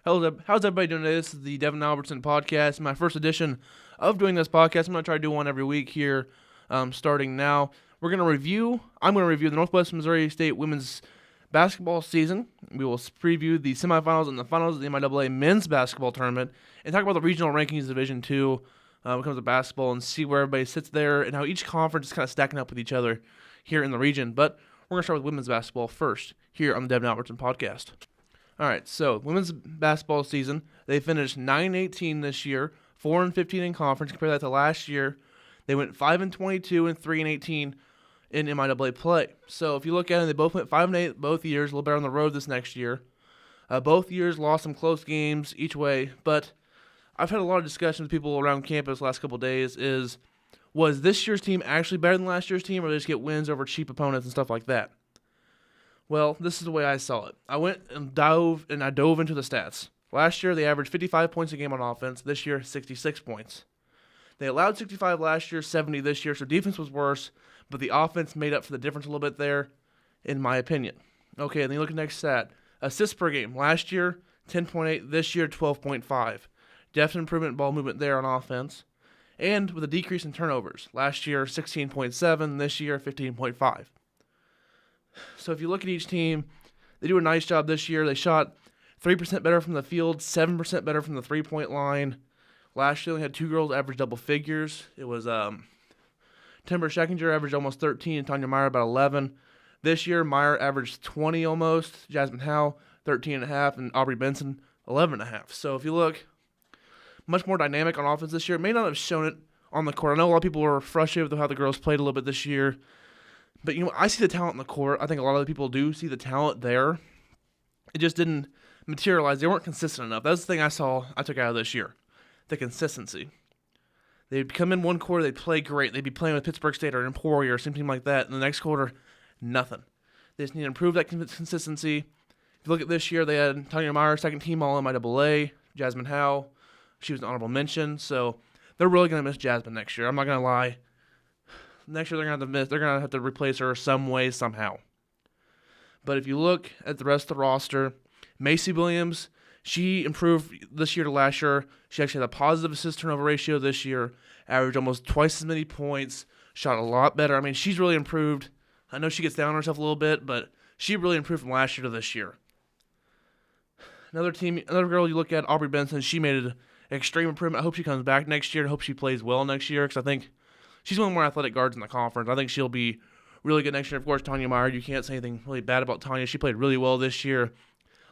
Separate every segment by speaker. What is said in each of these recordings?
Speaker 1: How's everybody doing today? This is the Devin Podcast, my first edition of doing this podcast. I'm going to try to do one every week here, starting now. I'm going to review the Northwest Missouri State women's basketball season. We will preview the semifinals and the finals of the MIAA men's basketball tournament and talk about the regional rankings of Division II when it comes to basketball and see where everybody sits there and how each conference is kind of stacking up with each other here in the region. But we're going to start with women's basketball first here on the Devin Podcast. All right, so women's basketball season, they finished 9-18 this year, 4-15 in conference. Compare that to last year, they went 5-22 and 3-18 in MIAA play. So if you look at it, they both went 5-8 both years, a little better on the road this next year. Both years lost some close games each way, but I've had a lot of discussions with people around campus the last couple of days. Was this year's team actually better than last year's team, or did they just get wins over cheap opponents and stuff like that? Well, this is the way I saw it. I went and dove into the stats. Last year, they averaged 55 points a game on offense. This year, 66 points. They allowed 65 last year, 70 this year, so defense was worse, but the offense made up for the difference a little bit there, in my opinion. Okay, and then you look at the next stat. Assists per game. Last year, 10.8. This year, 12.5. Definite improvement in ball movement there on offense. And with a decrease in turnovers. Last year, 16.7. This year, 15.5. So if you look at each team, they do a nice job this year. They shot 3% better from the field, 7% better from the three-point line. Last year, they had two girls average double figures. It was Timber Scheckinger averaged almost 13 and Tanya Meyer about 11. This year, Meyer averaged 20 almost. Jasmine Howe, 13.5, and Aubrey Benson, 11.5. So if you look, much more dynamic on offense this year. It may not have shown it on the court. I know a lot of people were frustrated with how the girls played a little bit this year. But, I see the talent in the court. I think a lot of the people do see the talent there. It just didn't materialize. They weren't consistent enough. That's the thing I took out of this year. The consistency. They'd come in one quarter, they'd play great. They'd be playing with Pittsburgh State or Emporia or some team like that. And the next quarter, nothing. They just need to improve that consistency. If you look at this year, they had Tanya Meyer, second team All-MIAA, Jasmine Howe. She was an honorable mention. So they're really going to miss Jasmine next year. I'm not going to lie. Next year they're gonna have to replace her some way, somehow. But if you look at the rest of the roster, Macy Williams, she improved this year to last year. She actually had a positive assist turnover ratio this year, averaged almost twice as many points, shot a lot better. I mean, she's really improved. I know she gets down on herself a little bit, but she really improved from last year to this year. Another girl you look at, Aubrey Benson, she made an extreme improvement. I hope she comes back next year. I hope she plays well next year, because I think she's one of the more athletic guards in the conference. I think she'll be really good next year. Of course, Tanya Meyer, you can't say anything really bad about Tanya. She played really well this year.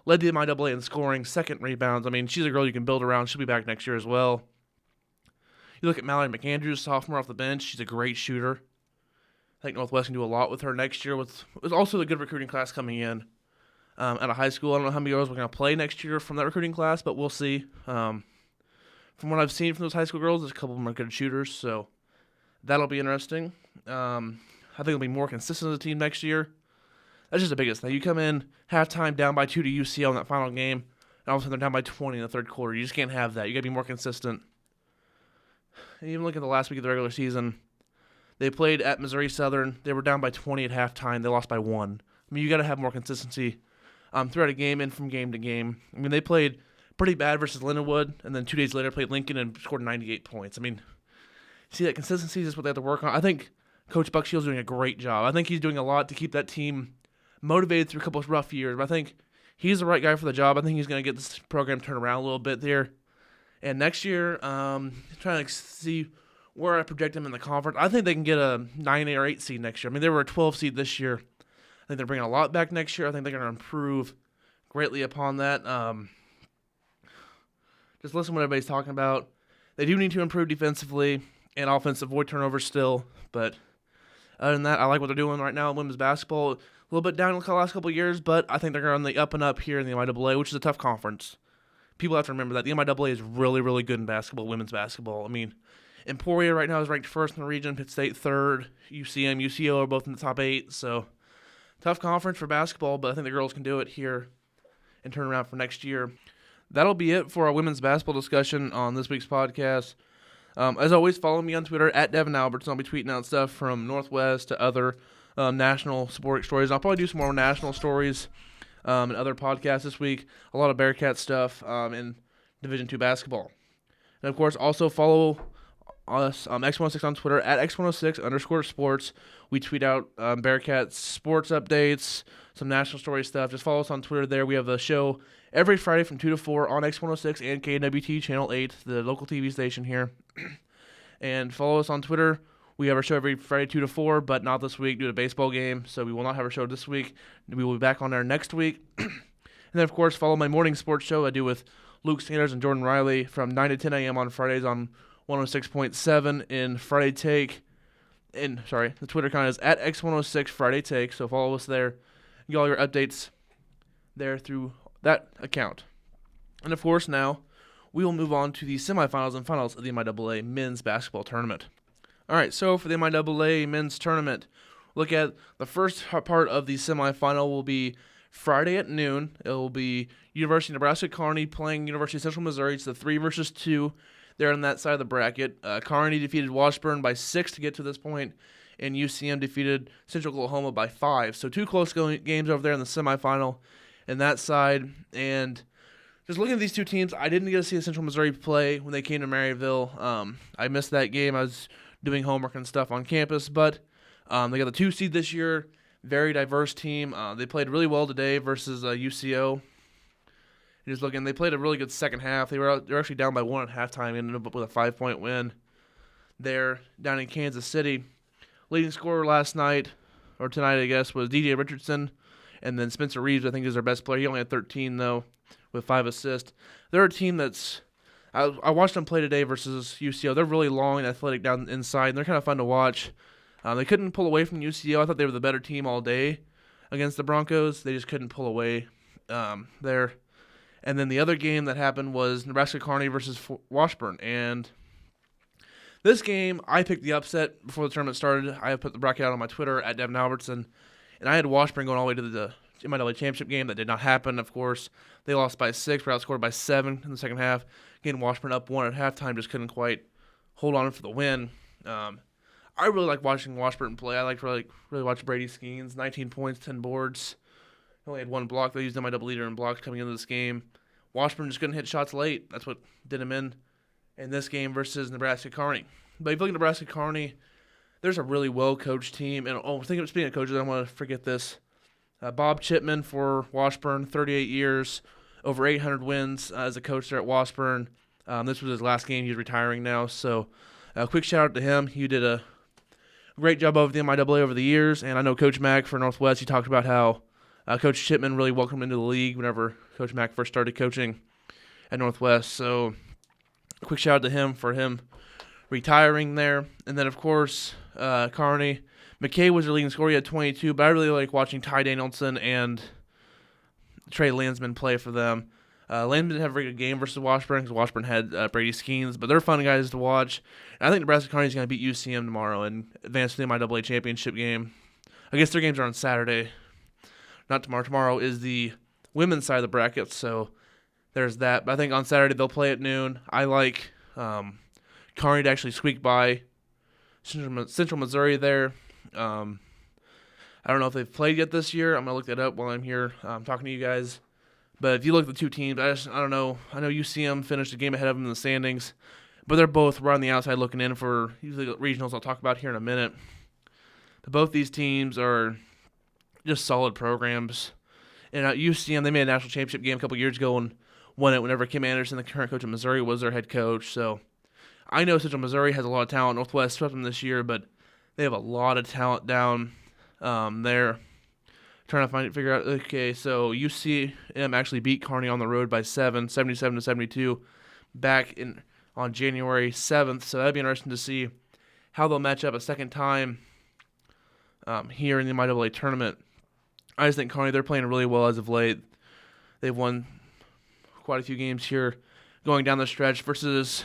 Speaker 1: Led the MIAA in scoring, second rebounds. I mean, she's a girl you can build around. She'll be back next year as well. You look at Mallory McAndrews, sophomore off the bench. She's a great shooter. I think Northwest can do a lot with her next year. With also a good recruiting class coming in out of high school. I don't know how many girls we're going to play next year from that recruiting class, but we'll see. From what I've seen from those high school girls, there's a couple of them are good shooters, so that'll be interesting. I think it'll be more consistent as a team next year. That's just the biggest thing. You come in halftime down by 2 to UCL in that final game, and all of a sudden they're down by 20 in the third quarter. You just can't have that. You got to be more consistent. And even look at the last week of the regular season, they played at Missouri Southern. They were down by 20 at halftime. They lost by 1. I mean, you got to have more consistency throughout a game and from game to game. I mean, they played pretty bad versus Lindenwood, and then 2 days later played Lincoln and scored 98 points. I mean, see, that consistency is what they have to work on. I think Coach Buck Shields is doing a great job. I think he's doing a lot to keep that team motivated through a couple of rough years. But I think he's the right guy for the job. I think he's going to get this program turned around a little bit there. And next year, trying to see where I project them in the conference. I think they can get a 9 or 8 seed next year. I mean, they were a 12 seed this year. I think they're bringing a lot back next year. I think they're going to improve greatly upon that. Just listen to what everybody's talking about. They do need to improve defensively and offense, avoid turnovers still. But other than that, I like what they're doing right now in women's basketball. A little bit down the last couple of years, but I think they're on the up and up here in the MIAA, which is a tough conference. People have to remember that. The MIAA is really, really good in basketball, women's basketball. I mean, Emporia right now is ranked first in the region, Pitt State third, UCM, UCO are both in the top 8. So, tough conference for basketball, but I think the girls can do it here and turn around for next year. That'll be it for our women's basketball discussion on this week's podcast. As always, follow me on Twitter at Devin Albertson. I'll be tweeting out stuff from Northwest to other national sporting stories. I'll probably do some more national stories and other podcasts this week. A lot of Bearcat stuff in Division II basketball. And, of course, also follow us, X106 on Twitter, at X106_sports. We tweet out Bearcat sports updates, some national story stuff. Just follow us on Twitter there. We have the show every Friday from 2 to 4 on X106 and KWT Channel 8, the local TV station here. And follow us on Twitter. We have our show every Friday 2 to 4, but not this week due to baseball game, so we will not have our show this week. We will be back on there next week. And then, of course, follow my morning sports show I do with Luke Sanders and Jordan Riley from 9 to 10 a.m. on Fridays on 106.7 in Friday Take. The Twitter account is at X106 Friday Take, so follow us there. Get all your updates there through that account. And, of course, now we will move on to the semifinals and finals of the MIAA men's basketball tournament. All right, so for the MIAA men's tournament, look at the first part of the semifinal will be Friday at noon. It will be University of Nebraska-Kearney playing University of Central Missouri. It's the 3-2 there on that side of the bracket. Kearney defeated Washburn by 6 to get to this point, and UCM defeated Central Oklahoma by 5. So two close games over there in the semifinal in that side. And just looking at these two teams, I didn't get to see Central Missouri play when they came to Maryville. I missed that game. I was doing homework and stuff on campus, but they got the 2 seed this year. Very diverse team. They played really well today versus UCO. Just looking, they played a really good second half. They were actually down by 1 at halftime and ended up with a 5-point win there down in Kansas City. Leading scorer last night, or tonight I guess, was DJ Richardson, and then Spencer Reeves I think is their best player. He only had 13 though, with 5 assists. They're a team that's I watched them play today versus UCO. They're really long and athletic down inside, and they're kind of fun to watch. They couldn't pull away from UCO. I thought they were the better team all day against the Broncos. They just couldn't pull away there. And then the other game that happened was Nebraska-Kearney versus Washburn. And this game, I picked the upset before the tournament started. I put the bracket out on my Twitter at Devin Albertson. And I had Washburn going all the way to the MIAA championship game. That did not happen, of course. They lost by 6, were outscored by 7 in the second half. Again, Washburn up 1 at halftime, just couldn't quite hold on for the win. I really like watching Washburn play. I like really watch Brady Skeens. 19 points, 10 boards. He only had 1 block. They used him as a leader in blocks coming into this game. Washburn just couldn't hit shots late. That's what did him in this game versus Nebraska-Kearney. But if you look at Nebraska-Kearney, there's a really well-coached team. And speaking of coaches, I don't want to forget this. Bob Chipman for Washburn, 38 years, over 800 wins as a coach there at Washburn. This was his last game. He's retiring now. So a quick shout-out to him. He did a great job over the MIAA over the years. And I know Coach Mack for Northwest, he talked about how Coach Chipman really welcomed him into the league whenever Coach Mack first started coaching at Northwest. So a quick shout-out to him for him retiring there. And then, of course, Kearney. McKay was their leading scorer. He had 22, but I really like watching Ty Danielson and Trey Landsman play for them. Landsman didn't have a very good game versus Washburn because Washburn had Brady Skeens, but they're fun guys to watch. And I think Nebraska-Kearney is going to beat UCM tomorrow and advance to the MIAA championship game. I guess their games are on Saturday. Not tomorrow. Tomorrow is the women's side of the bracket, so there's that. But I think on Saturday they'll play at noon. I like Kearney to actually squeak by Central Missouri there. I don't know if they've played yet this year. I'm going to look that up while I'm here talking to you guys. But if you look at the two teams, I don't know. I know UCM finished a game ahead of them in the standings, but they're both right on the outside looking in for usually regionals I'll talk about here in a minute. But both these teams are just solid programs. And at UCM, they made a national championship game a couple years ago and won it whenever Kim Anderson, the current coach of Missouri, was their head coach. So I know Central Missouri has a lot of talent. Northwest swept them this year, but they have a lot of talent down there. Trying to figure out, okay, so UCM actually beat Kearney on the road by 7, 77-72, back on January 7th. So that'd be interesting to see how they'll match up a second time here in the MIAA tournament. I just think Kearney, they're playing really well as of late. They've won quite a few games here going down the stretch versus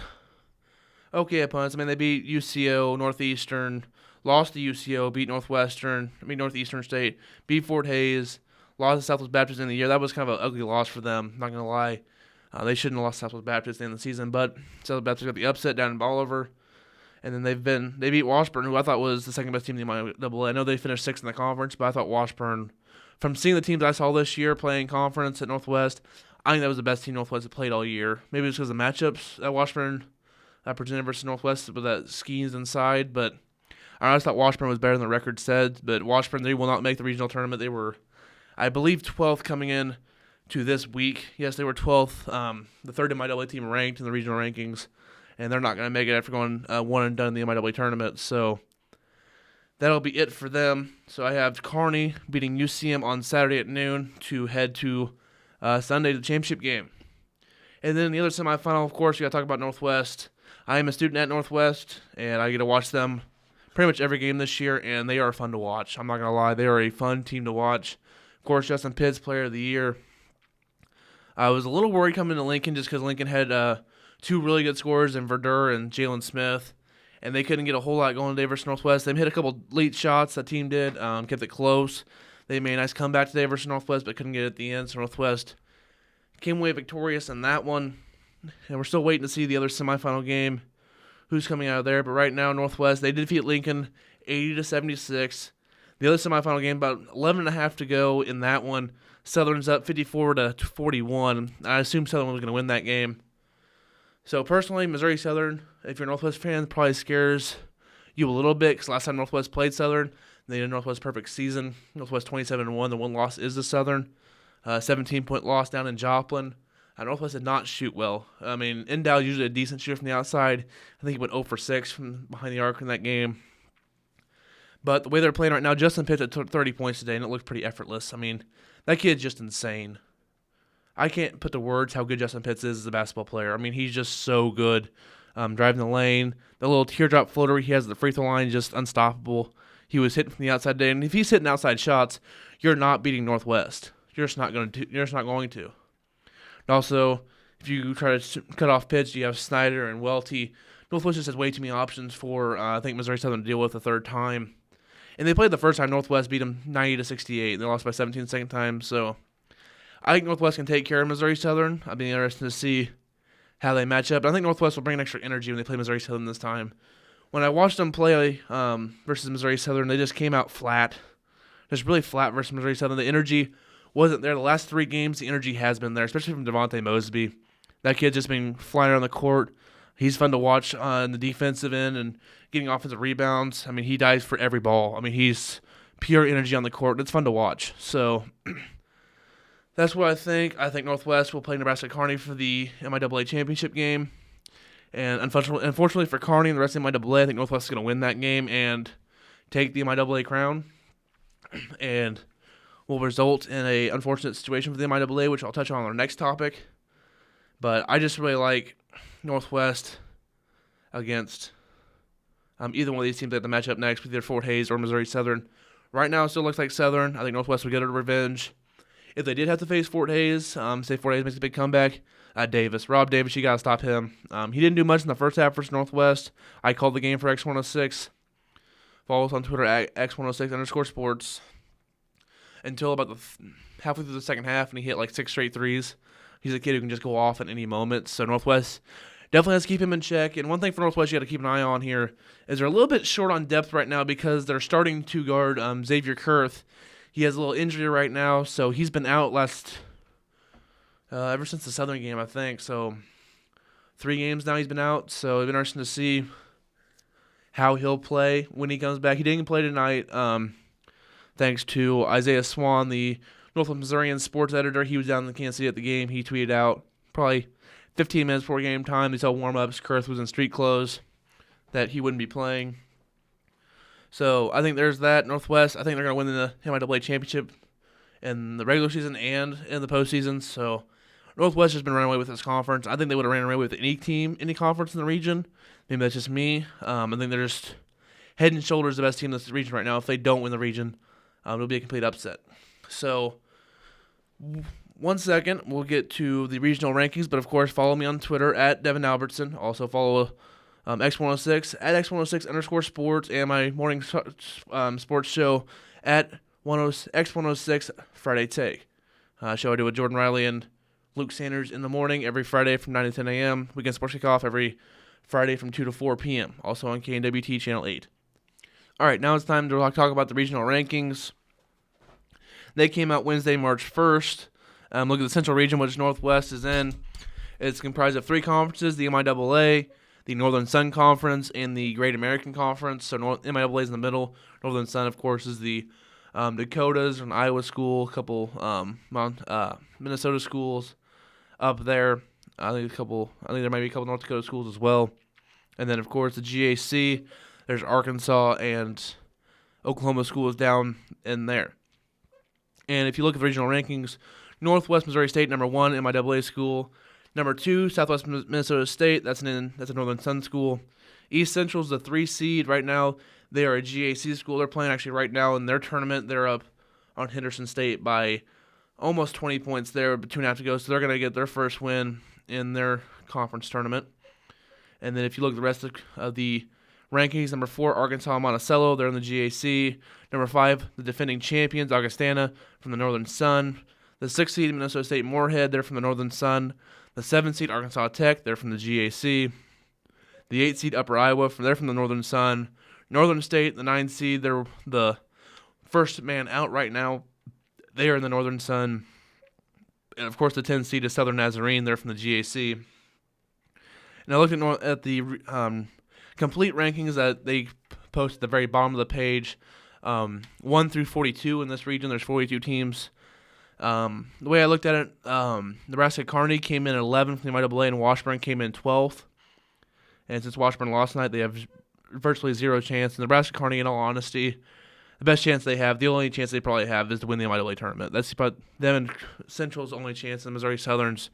Speaker 1: okay opponents. I mean, they beat UCO, Northeastern, lost to UCO, beat Northeastern State, beat Fort Hays, lost to Southwest Baptist in the year. That was kind of an ugly loss for them, not going to lie. They shouldn't have lost to Southwest Baptist at the end of the season, but Southwest Baptist got the upset down in Bolivar. And then they beat Washburn, who I thought was the second best team in the MIAA. I know they finished 6th in the conference, but I thought Washburn from seeing the teams I saw this year playing conference at Northwest, I think that was the best team Northwest had played all year. Maybe it's because of the matchups at Washburn presented versus Northwest with that skis inside, but I always thought Washburn was better than the record said. But Washburn, they will not make the regional tournament. They were, I believe, 12th coming in to this week. Yes, they were 12th, the third MIAA team ranked in the regional rankings, and they're not going to make it after going one and done in the MIAA tournament. So that'll be it for them. So I have Kearney beating UCM on Saturday at noon to head to Sunday to the championship game. And then the other semifinal, of course, you got to talk about Northwest. I am a student at Northwest, and I get to watch them pretty much every game this year, and they are fun to watch. I'm not going to lie. They are a fun team to watch. Of course, Justin Pitts, Player of the Year. I was a little worried coming to Lincoln just because Lincoln had two really good scorers in Verdure and Jalen Smith, and they couldn't get a whole lot going today versus Northwest. They hit a couple late shots, that team did, kept it close. They made a nice comeback today versus Northwest, but couldn't get it at the end, so Northwest came away victorious in that one. And we're still waiting to see the other semifinal game, who's coming out of there. But right now, Northwest, they did defeat Lincoln 80-76. The other semifinal game, about 11.5 to go in that one. Southern's up 54-41. I assume Southern was going to win that game. So personally, Missouri Southern, if you're a Northwest fan, probably scares you a little bit because last time Northwest played Southern, they did a Northwest perfect season. Northwest 27-1. The one loss is to Southern. 17-point loss down in Joplin. Northwest did not shoot well. I mean, Endow usually a decent shooter from the outside. I think he went 0 for 6 from behind the arc in that game. But the way they're playing right now, Justin Pitts had 30 points today, and it looked pretty effortless. I mean, that kid's just insane. I can't put to words how good Justin Pitts is as a basketball player. I mean, he's just so good. Driving the lane, the little teardrop floater he has at the free throw line, just unstoppable. He was hitting from the outside today, and if he's hitting outside shots, you're not beating Northwest. You're just not going to. And also, if you try to cut off pitch, you have Snyder and Welty. Northwest just has way too many options for, I think, Missouri Southern to deal with the third time. And they played the first time. Northwest beat them 90-68. They lost by 17 the second time. So I think Northwest can take care of Missouri Southern. I'd be interested to see how they match up. I think Northwest will bring an extra energy when they play Missouri Southern this time. When I watched them play versus Missouri Southern, they just came out flat. Just really flat versus Missouri Southern. The energy wasn't there. The last 3 games, the energy has been there, especially from Devontae Mosby. That kid's just been flying around the court. He's fun to watch on the defensive end and getting offensive rebounds. I mean, he dives for every ball. I mean, he's pure energy on the court. It's fun to watch. So that's what I think. I think Northwest will play Nebraska Kearney for the MIAA championship game. And unfortunately for Kearney and the rest of the MIAA, I think Northwest is going to win that game and take the MIAA crown. And will result in a unfortunate situation for the MIAA, which I'll touch on our next topic. But I just really like Northwest against either one of these teams that have to match up next with either Fort Hays or Missouri Southern. Right now, it still looks like Southern. I think Northwest will get a revenge. If they did have to face Fort Hays, say Fort Hays makes a big comeback, Rob Davis, you got to stop him. He didn't do much in the first half versus Northwest. I called the game for X106. Follow us on Twitter at X106_sports. Until about halfway through the second half, and he hit like 6 straight threes. He's a kid who can just go off at any moment. So Northwest definitely has to keep him in check. And one thing for Northwest you got to keep an eye on here is they're a little bit short on depth right now because they're starting to guard Xavier Kurth. He has a little injury right now, so he's been out ever since the Southern game, I think. So 3 games now he's been out. So it'll be interesting to see how he'll play when he comes back. He didn't play tonight. Thanks to Isaiah Swan, the Northwest Missourian sports editor. He was down in Kansas City at the game. He tweeted out probably 15 minutes before game time. They saw warm-ups. Kurth was in street clothes, that he wouldn't be playing. So I think there's that. Northwest, I think they're going to win the MIAA championship in the regular season and in the postseason. So Northwest has been running away with this conference. I think they would have ran away with any team, any conference in the region. Maybe that's just me. I think they're just head and shoulders the best team in this region right now. If they don't win the region, it'll be a complete upset. So, 1 second, we'll get to the regional rankings. But, of course, follow me on Twitter at Devin Albertson. Also follow X106 at X106_sports and my morning sports show at X106 Friday Take. Show I do with Jordan Riley and Luke Sanders in the morning every Friday from 9 to 10 a.m. Weekend Sports Kickoff every Friday from 2 to 4 p.m. Also on KNWT Channel 8. All right, now it's time to talk about the regional rankings. They came out Wednesday, March 1st. Look at the Central Region, which Northwest is in. It's comprised of 3 conferences, the MIAA, the Northern Sun Conference, and the Great American Conference. So MIAA is in the middle. Northern Sun, of course, is the Dakotas, an Iowa school, a couple Minnesota schools up there. I think there might be a couple North Dakota schools as well. And then, of course, the GAC, there's Arkansas and Oklahoma schools down in there. And if you look at the regional rankings, Northwest Missouri State, number 1, MIAA school. Number 2, Southwest Minnesota State, that's a Northern Sun school. East Central's the 3 seed right now. They are a GAC school. They're playing actually right now in their tournament. They're up on Henderson State by almost 20 points there, but 2.5 to go. So they're going to get their first win in their conference tournament. And then if you look at the rest of the rankings, number 4, Arkansas Monticello. They're in the GAC. Number 5, the defending champions, Augustana from the Northern Sun. The 6th seed, Minnesota State Moorhead. They're from the Northern Sun. The 7th seed, Arkansas Tech. They're from the GAC. The 8th seed, Upper Iowa. They're from the Northern Sun. Northern State, the 9th seed. They're the first man out right now. They are in the Northern Sun. And, of course, the 10th seed is Southern Nazarene. They're from the GAC. And I looked at the complete rankings that they post at the very bottom of the page. 1 through 42 in this region. There's 42 teams. The way I looked at it, Nebraska Kearney came in at 11th from the MIAA, and Washburn came in 12th. And since Washburn lost tonight, they have virtually zero chance. And Nebraska Kearney, in all honesty, the best chance they have, the only chance they probably have, is to win the MIAA tournament. That's about them and Central's only chance, and Missouri Southern's.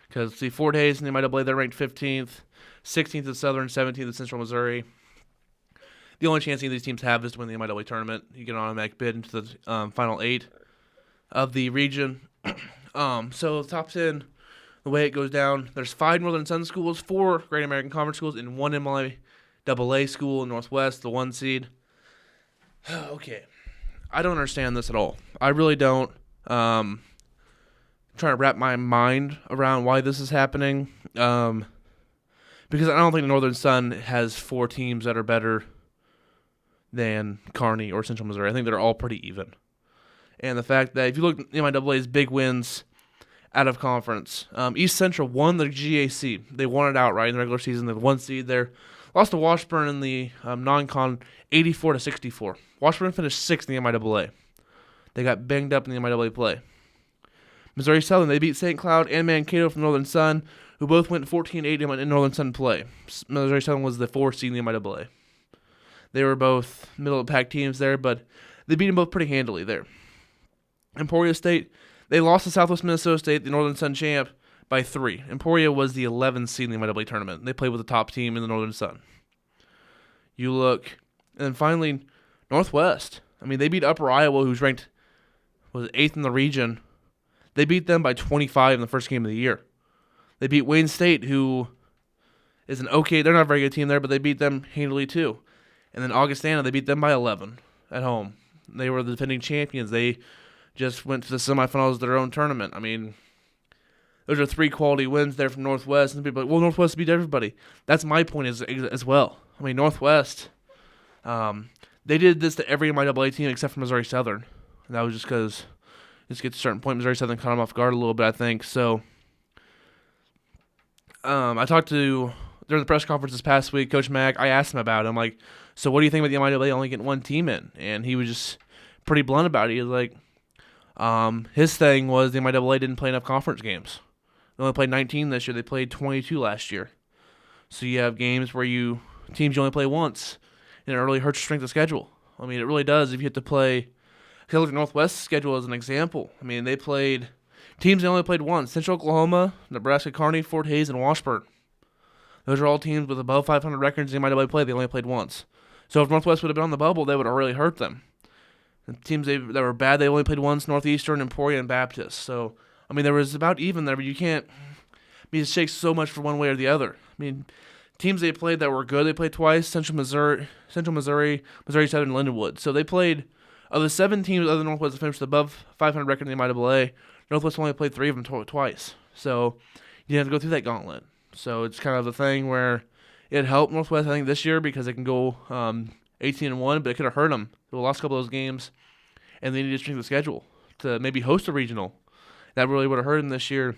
Speaker 1: Because, see, Fort Hays in the MIAA, they're ranked 15th, 16th at Southern, 17th at Central Missouri. The only chance any of these teams have is to win the MIAA tournament. You get an automatic bid into the Final 8 of the region. So the top 10, the way it goes down, there's 5 Northern Sun schools, 4 Great American Conference schools, and 1 MIAA school in Northwest, the 1 seed. Okay. I don't understand this at all. I really don't. Trying to wrap my mind around why this is happening. Because I don't think the Northern Sun has 4 teams that are better than Kearney or Central Missouri. I think they're all pretty even. And the fact that if you look at MIAA's big wins out of conference, East Central won the GAC. They won it outright in the regular season. They're the 1 seed there. Lost to Washburn in the non-con 84-64. Washburn finished 6th in the MIAA. They got banged up in the MIAA play. Missouri Southern, they beat St. Cloud and Mankato from Northern Sun, who both went 14-8 in Northern Sun play. Missouri Southern was the 4th seed in the MIAA. They were both middle-of-the-pack teams there, but they beat them both pretty handily there. Emporia State, they lost to Southwest Minnesota State, the Northern Sun champ, by 3. Emporia was the 11th seed in the MIAA tournament. They played with the top team in the Northern Sun. You look, and then finally, Northwest. I mean, they beat Upper Iowa, who's ranked, 8th in the region. They beat them by 25 in the first game of the year. They beat Wayne State, who is an okay, they're not a very good team there, but they beat them handily too. And then Augustana, they beat them by 11 at home. They were the defending champions. They just went to the semifinals of their own tournament. I mean, those are 3 quality wins there from Northwest. And people are like, well, Northwest beat everybody. That's my point as well. I mean, Northwest, they did this to every MIAA team except for Missouri Southern. And that was just because just get to a certain point, Missouri Southern caught them off guard a little bit, I think. So I talked to, during the press conference this past week, Coach Mack, I asked him about it. I'm like, so what do you think about the MIAA only getting 1 team in? And he was just pretty blunt about it. He was like, his thing was the MIAA didn't play enough conference games. They only played 19 this year. They played 22 last year. So you have games where teams you only play once, and it really hurts your strength of schedule. I mean, it really does if you have to play. If you look at Northwest's schedule as an example, I mean, they played teams they only played once: Central Oklahoma, Nebraska Kearney, Fort Hays, and Washburn. Those are all teams with above 500 records in MIAA play. They only played once. So if Northwest would have been on the bubble, they would have really hurt them. The teams that were bad, they only played once: Northeastern, Emporia, and Baptist. So, I mean, there was about even there, but you can't. I mean, it shakes so much for one way or the other. I mean, teams they played that were good, they played twice: Central Missouri, Missouri Southern, Lindenwood. So they played, of the 7 teams other than Northwest that finished above 500 record in the MIAA, Northwest only played 3 of them twice. So you have to go through that gauntlet. So it's kind of the thing where it helped Northwest, I think, this year because they can go 18-1, but it could have hurt them. They lost a couple of those games, and they needed to strengthen the schedule. to maybe host a regional. That really would have hurt them this year.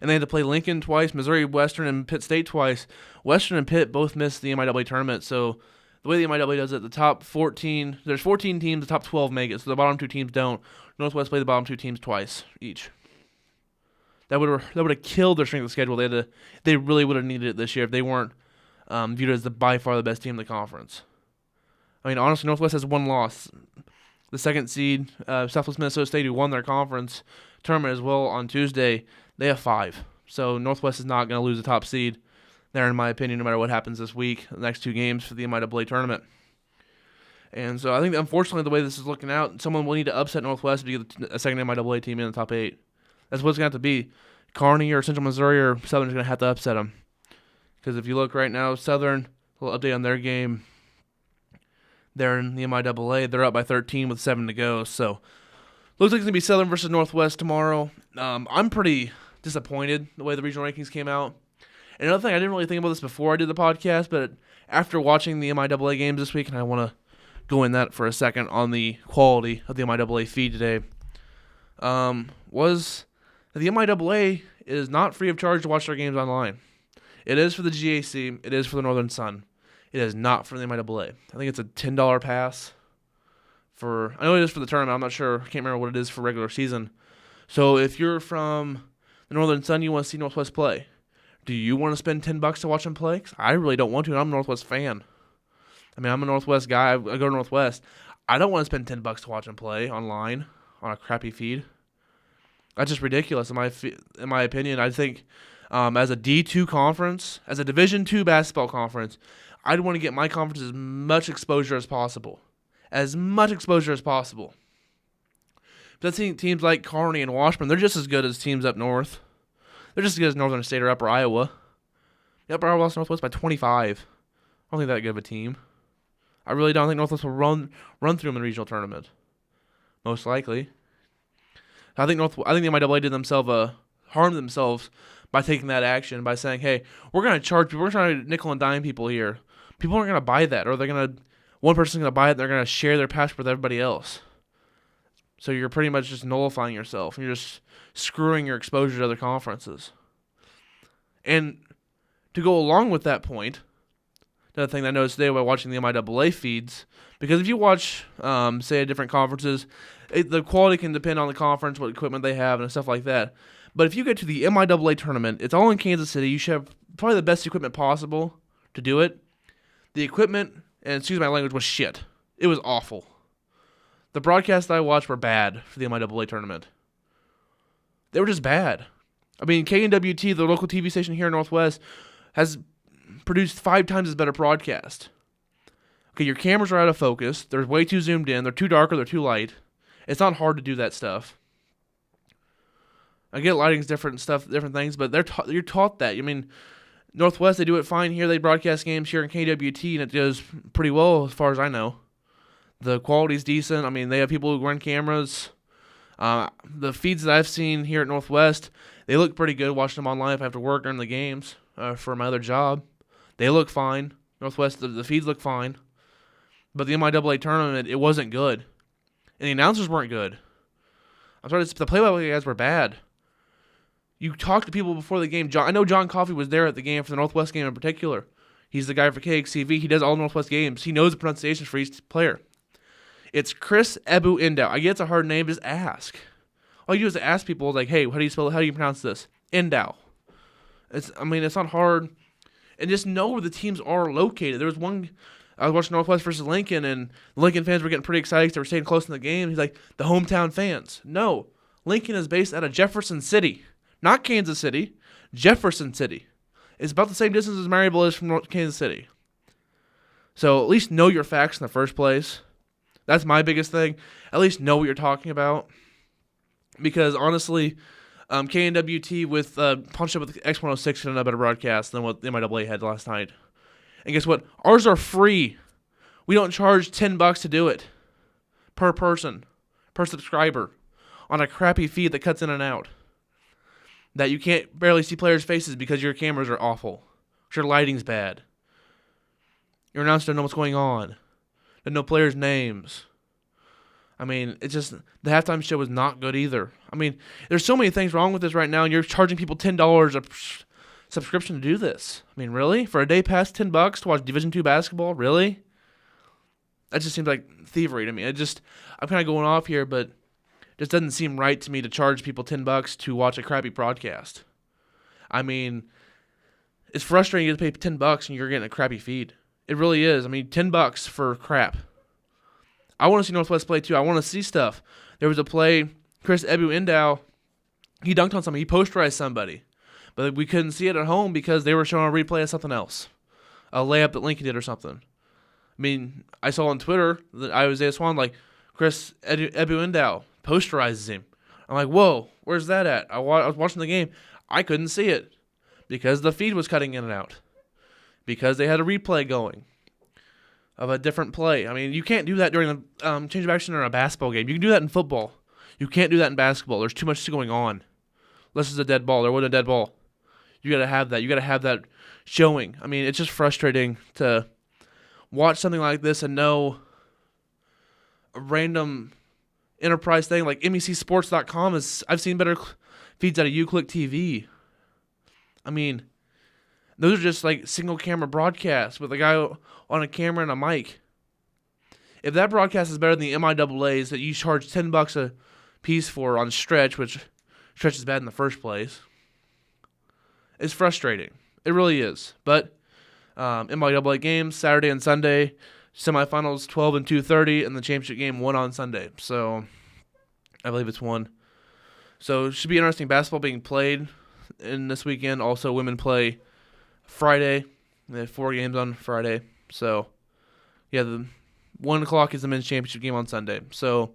Speaker 1: And they had to play Lincoln twice, Missouri Western, and Pitt State twice. Western and Pitt both missed the MIAA tournament, so the way the MIAA does it, the top 14, there's 14 teams, the top 12 make it, so the bottom 2 teams don't. Northwest played the bottom 2 teams twice each. That would have killed their strength of schedule. They really would have needed it this year if they weren't viewed as by far the best team in the conference. I mean, honestly, Northwest has one loss. The second seed, Southwest Minnesota State, who won their conference tournament as well on Tuesday, they have 5. So Northwest is not going to lose the top seed there, in my opinion, no matter what happens this week, the next 2 games for the MIAA tournament. And so I think, unfortunately, the way this is looking out, someone will need to upset Northwest to get a second MIAA team in the top 8. That's what it's going to have to be. Kearney or Central Missouri or Southern is going to have to upset them. Because if you look right now, Southern, a little update on their game, they're in the MIAA. They're up by 13 with 7 to go. So looks like it's going to be Southern versus Northwest tomorrow. I'm pretty disappointed the way the regional rankings came out. And another thing, I didn't really think about this before I did the podcast, but after watching the MIAA games this week, and I want to go in that for a second on the quality of the MIAA feed today, was that the MIAA is not free of charge to watch their games online. It is for the GAC. It is for the Northern Sun. It is not for the MIAA. I think it's a $10 pass for, I know it is for the tournament. I'm not sure. I can't remember what it is for regular season. So if you're from the Northern Sun, you want to see Northwest play. Do you want to spend $10 to watch them play? 'Cause I really don't want to, and I'm a Northwest fan. I mean, I'm a Northwest guy. I go to Northwest. I don't want to spend $10 to watch them play online on a crappy feed. That's just ridiculous in my opinion. I think as a D2 conference, as a Division II basketball conference, I'd want to get my conference as much exposure as possible. As much exposure as possible. But I've seen teams like Kearney and Washburn, they're just as good as teams up north. They're just as good as Northern State or Upper Iowa. Upper Iowa lost Northwest by 25. I don't think that good of a team. I really don't think Northwest will run through them in the regional tournament. Most likely. I think the MIAA did harm themselves by taking that action, by saying, hey, we're going to charge people, we're trying to nickel and dime people here. People aren't going to buy that, or one person's going to buy it, and they're going to share their passion with everybody else. So you're pretty much just nullifying yourself. You're just screwing your exposure to other conferences. And to go along with that point, another thing that I noticed today by watching the MIAA feeds, because if you watch, say, different conferences, the quality can depend on the conference, what equipment they have, and stuff like that. But if you get to the MIAA tournament, it's all in Kansas City. You should have probably the best equipment possible to do it. The equipment, and excuse my language, was shit. It was awful. The broadcasts I watched were bad for the MIAA tournament. They were just bad. I mean, KNWT, the local TV station here in Northwest, has produced 5 times as better broadcast. Okay, your cameras are out of focus. They're way too zoomed in. They're too dark or they're too light. It's not hard to do that stuff. I get lighting's different things, but you're taught that. I mean, Northwest, they do it fine here. They broadcast games here in KWT, and it does pretty well as far as I know. The quality's decent. I mean, they have people who run cameras. The feeds that I've seen here at Northwest, they look pretty good watching them online if I have to work during the games for my other job. They look fine. Northwest, the feeds look fine. But the MIAA tournament, it wasn't good. And the announcers weren't good. I'm sorry, the play-by-play guys were bad. You talk to people before the game. I know John Coffey was there at the game for the Northwest game in particular. He's the guy for KXTV. He does all Northwest games. He knows the pronunciations for each player. It's Chris Ebu Endow. I get it's a hard name. Just ask. All you do is ask people, like, hey, how do you pronounce this? Endow. It's not hard. And just know where the teams are located. There was one, I was watching Northwest versus Lincoln, and the Lincoln fans were getting pretty excited because they were staying close in the game. He's like, the hometown fans. No. Lincoln is based out of Jefferson City. Not Kansas City. Jefferson City. It's about the same distance as Maryville is from Kansas City. So at least know your facts in the first place. That's my biggest thing. At least know what you're talking about. Because honestly, KNWT with Punch Up with X106 had a better broadcast than what the MIAA had last night. And guess what? Ours are free. We don't charge $10 to do it. Per person. Per subscriber. On a crappy feed that cuts in and out. That you can't barely see players' faces because your cameras are awful. Your lighting's bad. Your announcer doesn't know what's going on. Doesn't know players' names. I mean, it's just the halftime show was not good either. I mean, there's so many things wrong with this right now, and you're charging people $10 a subscription to do this. I mean, really? For a day pass, $10 to watch Division II basketball? Really? That just seems like thievery to me. I'm kind of going off here, but it just doesn't seem right to me to charge people $10 to watch a crappy broadcast. I mean, it's frustrating to pay $10 and you're getting a crappy feed. It really is. I mean, $10 for crap. I want to see Northwest play too. I want to see stuff. There was a play, Chris Ebu-Endow, he dunked on somebody. He posterized somebody. But we couldn't see it at home because they were showing a replay of something else. A layup that Lincoln did or something. I mean, I saw on Twitter that Isaiah Swan, like, Chris Ebu-Endow posterizes him. I'm like, whoa, where's that at? I was watching the game. I couldn't see it because the feed was cutting in and out. Because they had a replay going of a different play. I mean, you can't do that during the change of action in a basketball game. You can do that in football. You can't do that in basketball. There's too much going on. Unless it's a dead ball. There wasn't a dead ball. You got to have that. You got to have that showing. I mean, it's just frustrating to watch something like this and know a random enterprise thing like MECSports.com I've seen better feeds out of UClick TV. I mean, those are just like single camera broadcasts with a guy on a camera and a mic. If that broadcast is better than the MIAA's that you charge $10 a piece for on Stretch, which Stretch is bad in the first place, it's frustrating. It really is. But MIAA games Saturday and Sunday, semifinals 12 and 2:30, and the championship game 1 on Sunday. So I believe it's 1. So it should be interesting basketball being played in this weekend. Also, women play Friday. They have 4 games on Friday. So, yeah, the 1 o'clock is the men's championship game on Sunday. So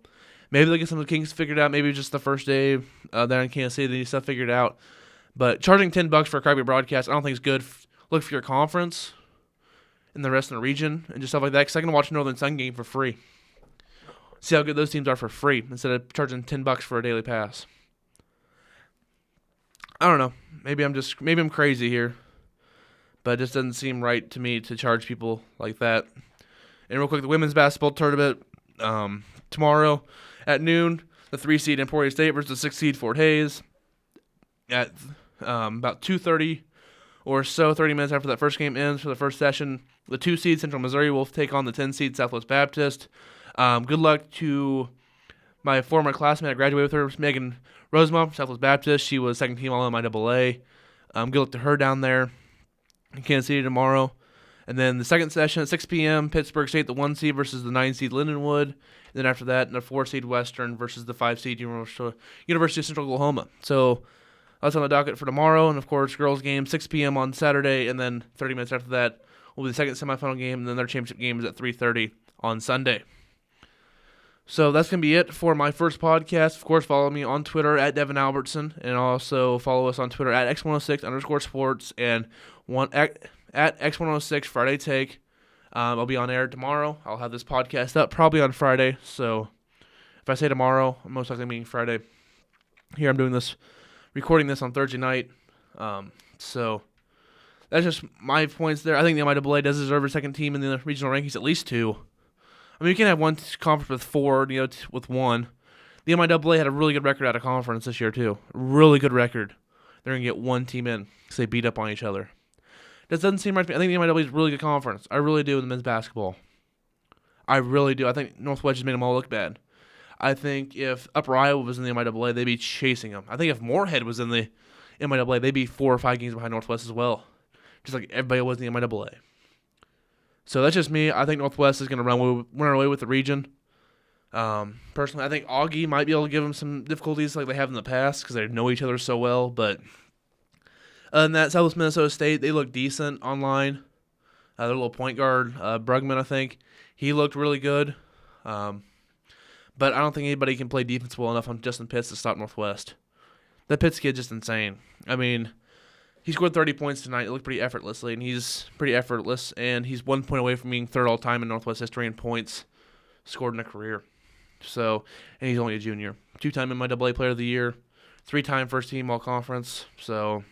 Speaker 1: maybe they'll get some of the kinks figured out. Maybe just the first day there in Kansas City, they need stuff figured out. But charging $10 for a crappy broadcast, I don't think is good. Look for your conference and the rest of the region and just stuff like that. Because I can watch Northern Sun game for free. See how good those teams are for free instead of charging $10 for a daily pass. I don't know. Maybe I'm crazy here. But it just doesn't seem right to me to charge people like that. And real quick, the women's basketball tournament tomorrow at noon. The 3 seed Emporia State versus the 6 seed Fort Hays. At about 2:30 or so, 30 minutes after that first game ends for the first session, the 2 seed Central Missouri will take on the 10 seed Southwest Baptist. Good luck to my former classmate. I graduated with her, Megan Rosemont from Southwest Baptist. She was second team all MIAA. Good luck to her down there in Kansas City tomorrow. And then the second session at 6 p.m., Pittsburgh State, the 1 seed versus the 9 seed Lindenwood. And then after that, the 4 seed Western versus the 5 seed University of Central Oklahoma. So that's on the docket for tomorrow. And, of course, girls' game, 6 p.m. on Saturday. And then 30 minutes after that will be the second semifinal game. And then their championship game is at 3:30 on Sunday. So that's going to be it for my first podcast. Of course, follow me on Twitter at Devin Albertson. And also follow us on Twitter at X106_sports and at X106 Friday Take. I'll be on air tomorrow. I'll have this podcast up probably on Friday. So if I say tomorrow, I'm most likely meaning Friday. Here I'm recording this on Thursday night. So that's just my points there. I think the MIAA does deserve a second team in the regional rankings, at least 2. I mean, you can have one conference with 4, with 1. The MIAA had a really good record out of conference this year, too. Really good record. They're going to get 1 team in because they beat up on each other. This doesn't seem right to me. I think the MIAA is a really good conference. I really do in the men's basketball. I really do. I think Northwest just made them all look bad. I think if Upper Iowa was in the MIAA, they'd be chasing them. I think if Moorhead was in the MIAA, they'd be 4 or 5 games behind Northwest as well. Just like everybody was in the MIAA. So that's just me. I think Northwest is going to run away with the region. Personally, I think Augie might be able to give them some difficulties like they have in the past because they know each other so well. But other than that, Southwest Minnesota State, they look decent online. Their little point guard, Brugman, I think, he looked really good. But I don't think anybody can play defense well enough on Justin Pitts to stop Northwest. That Pitts kid's just insane. I mean, he scored 30 points tonight. It looked pretty effortlessly, and he's pretty effortless. And he's 1 point away from being third all-time in Northwest history in points scored in a career. So, and he's only a junior. 2-time MIAA Player of the Year, 3-time first-team All-Conference. So,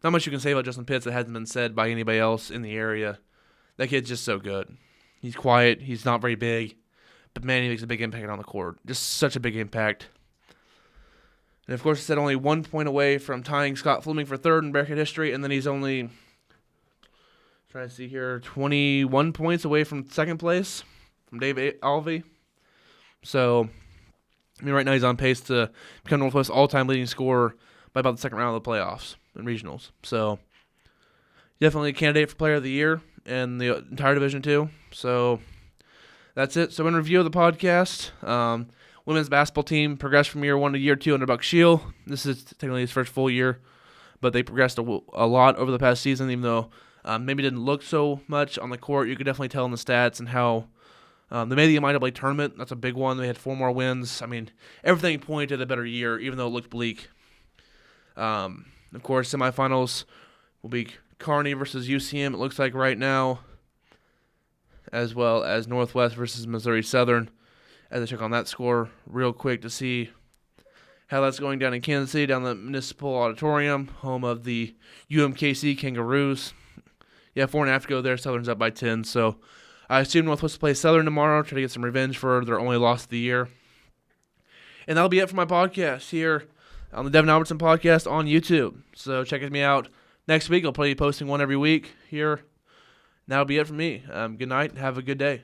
Speaker 1: not much you can say about Justin Pitts that hasn't been said by anybody else in the area. That kid's just so good. He's quiet. He's not very big. but man, he makes a big impact on the court. Just such a big impact. And, of course, he's only 1 point away from tying Scott Fleming for third in bracket history, and then he's only, trying to see here, 21 points away from second place from Dave Alvey. So, I mean, right now he's on pace to become Northwest's all-time leading scorer by about the second round of the playoffs and regionals. So, definitely a candidate for Player of the Year in the entire Division II. So, that's it. So, in review of the podcast, women's basketball team progressed from year 1 to year 2 under Buck Shield. This is technically his first full year, but they progressed a lot over the past season, even though maybe didn't look so much on the court. You could definitely tell in the stats and how they made the MIAA tournament. That's a big one. They had 4 more wins. I mean, everything pointed to a better year, even though it looked bleak. Of course, semifinals will be Kearney versus UCM, it looks like right now, as well as Northwest versus Missouri Southern. As I check on that score real quick to see how that's going down in Kansas City, down the Municipal Auditorium, home of the UMKC Kangaroos. Yeah, 4.5 to go there. Southern's up by 10. So I assume Northwest will play Southern tomorrow, try to get some revenge for their only loss of the year. And that'll be it for my podcast here on the Devin Albertson Podcast on YouTube. So check me out next week. I'll probably be posting one every week here. That'll be it for me. Good night. Have a good day.